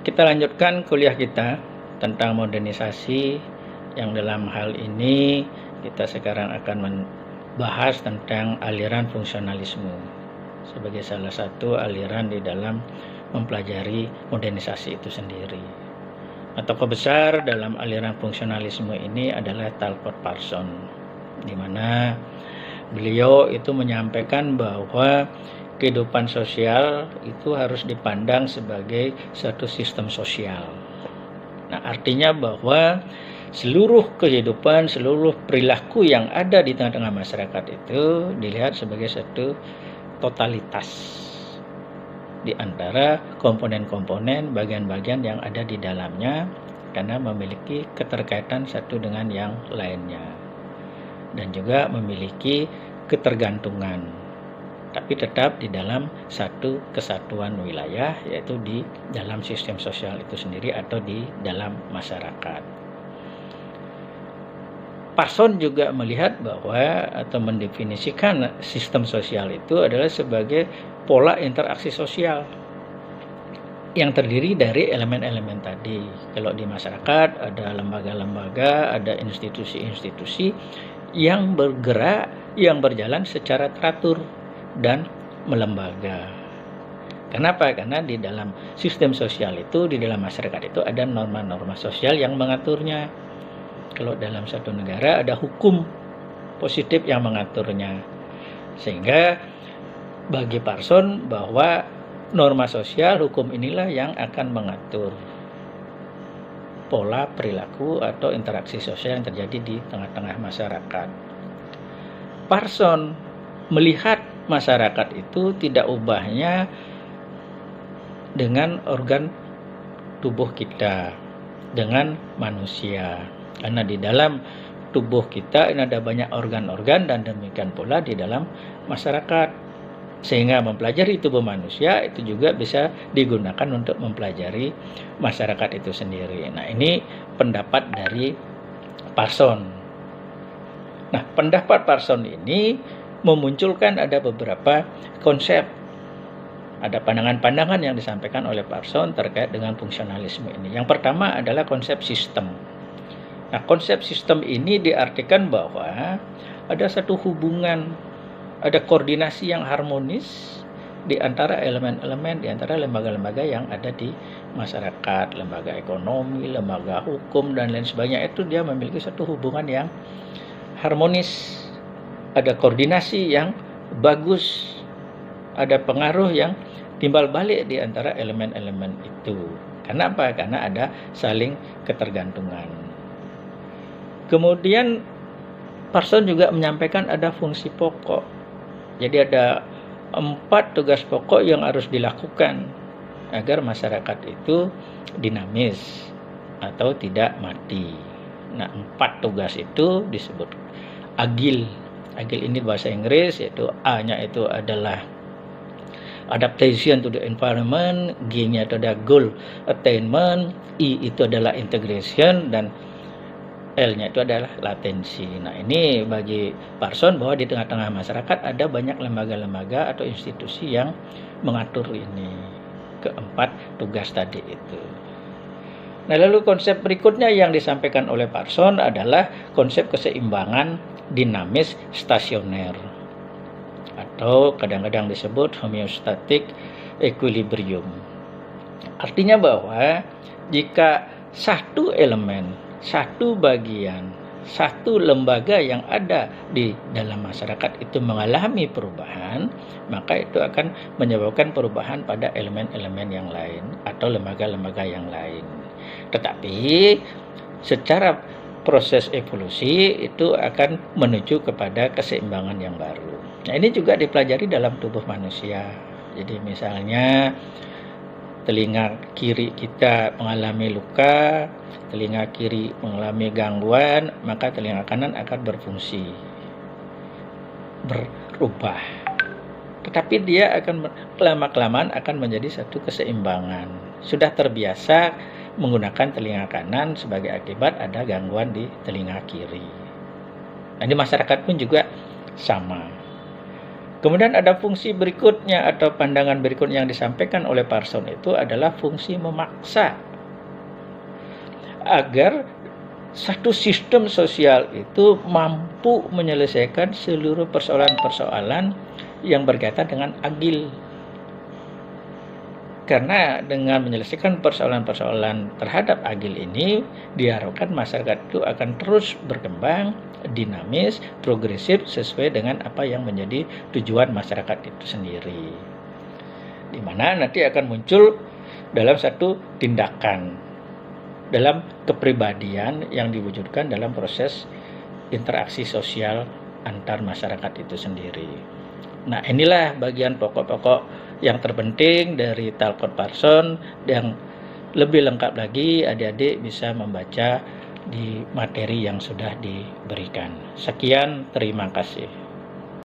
Kita lanjutkan kuliah kita tentang modernisasi, yang dalam hal ini kita sekarang akan membahas tentang aliran fungsionalisme sebagai salah satu aliran di dalam mempelajari modernisasi itu sendiri. Tokoh besar dalam aliran fungsionalisme ini adalah Talcott Parsons, di mana beliau itu menyampaikan bahwa kehidupan sosial itu harus dipandang sebagai satu sistem sosial. Nah, artinya bahwa seluruh kehidupan, seluruh perilaku yang ada di tengah-tengah masyarakat itu dilihat sebagai satu totalitas di antara komponen-komponen, bagian-bagian yang ada di dalamnya, karena memiliki keterkaitan satu dengan yang lainnya dan juga memiliki ketergantungan, tapi tetap di dalam satu kesatuan wilayah, yaitu di dalam sistem sosial itu sendiri atau di dalam masyarakat. Parsons juga melihat bahwa atau mendefinisikan sistem sosial itu adalah sebagai pola interaksi sosial yang terdiri dari elemen-elemen tadi. Kalau di masyarakat ada lembaga-lembaga, ada institusi-institusi yang bergerak, yang berjalan secara teratur dan melembaga. Kenapa? Karena di dalam sistem sosial itu, di dalam masyarakat itu ada norma-norma sosial yang mengaturnya. Kalau dalam satu negara ada hukum positif yang mengaturnya. Sehingga bagi Parsons bahwa norma sosial, hukum inilah yang akan mengatur pola perilaku atau interaksi sosial yang terjadi di tengah-tengah masyarakat. Parsons melihat masyarakat itu tidak ubahnya dengan organ tubuh kita, dengan manusia. Karena di dalam tubuh kita ini ada banyak organ-organ, dan demikian pula di dalam masyarakat. Sehingga mempelajari tubuh manusia itu juga bisa digunakan untuk mempelajari masyarakat itu sendiri. Nah, ini pendapat dari Parsons. Nah, pendapat Parsons ini memunculkan ada beberapa konsep, ada pandangan-pandangan yang disampaikan oleh Parsons terkait dengan fungsionalisme ini. Yang pertama adalah konsep sistem. Nah, konsep sistem ini diartikan bahwa ada satu hubungan, ada koordinasi yang harmonis di antara elemen-elemen, di antara lembaga-lembaga yang ada di masyarakat, lembaga ekonomi, lembaga hukum, dan lain sebagainya. Itu dia memiliki satu hubungan yang harmonis, ada koordinasi yang bagus, ada pengaruh yang timbal balik di antara elemen-elemen itu. Kenapa? Karena ada saling ketergantungan. Kemudian Parsons juga menyampaikan ada fungsi pokok. Jadi ada 4 tugas pokok yang harus dilakukan agar masyarakat itu dinamis atau tidak mati. Nah, 4 tugas itu disebut agile. Agile ini bahasa Inggris, yaitu A-nya itu adalah adaptation to the environment, G-nya itu adalah goal attainment, I itu adalah integration, dan L-nya itu adalah latensi. Nah, ini bagi Parsons bahwa di tengah-tengah masyarakat ada banyak lembaga-lembaga atau institusi yang mengatur ini, keempat tugas tadi itu. Nah, lalu konsep berikutnya yang disampaikan oleh Parsons adalah konsep keseimbangan dinamis stasioner, atau kadang-kadang disebut homeostatic equilibrium. Artinya bahwa jika satu elemen, satu bagian, satu lembaga yang ada di dalam masyarakat itu mengalami perubahan, maka itu akan menyebabkan perubahan pada elemen-elemen yang lain atau lembaga-lembaga yang lain. Tetapi secara proses evolusi itu akan menuju kepada keseimbangan yang baru. Nah, ini juga dipelajari dalam tubuh manusia. Jadi misalnya telinga kiri kita mengalami luka, telinga kiri mengalami gangguan, maka telinga kanan akan berfungsi, berubah. Tetapi dia akan lama-kelamaan akan menjadi satu keseimbangan. Sudah terbiasa menggunakan telinga kanan, sebagai akibat ada gangguan di telinga kiri. Nah, di masyarakat pun juga sama. Kemudian ada fungsi berikutnya atau pandangan berikutnya yang disampaikan oleh Parson itu adalah fungsi memaksa agar satu sistem sosial itu mampu menyelesaikan seluruh persoalan-persoalan yang berkaitan dengan agil. Karena dengan menyelesaikan persoalan-persoalan terhadap agil ini, diharapkan masyarakat itu akan terus berkembang, dinamis, progresif sesuai dengan apa yang menjadi tujuan masyarakat itu sendiri. Di mana nanti akan muncul dalam satu tindakan, dalam kepribadian yang diwujudkan dalam proses interaksi sosial antar masyarakat itu sendiri. Nah, inilah bagian pokok-pokok yang terpenting dari Talcott Parson. Yang lebih lengkap lagi adik-adik bisa membaca di materi yang sudah diberikan. Sekian, terima kasih.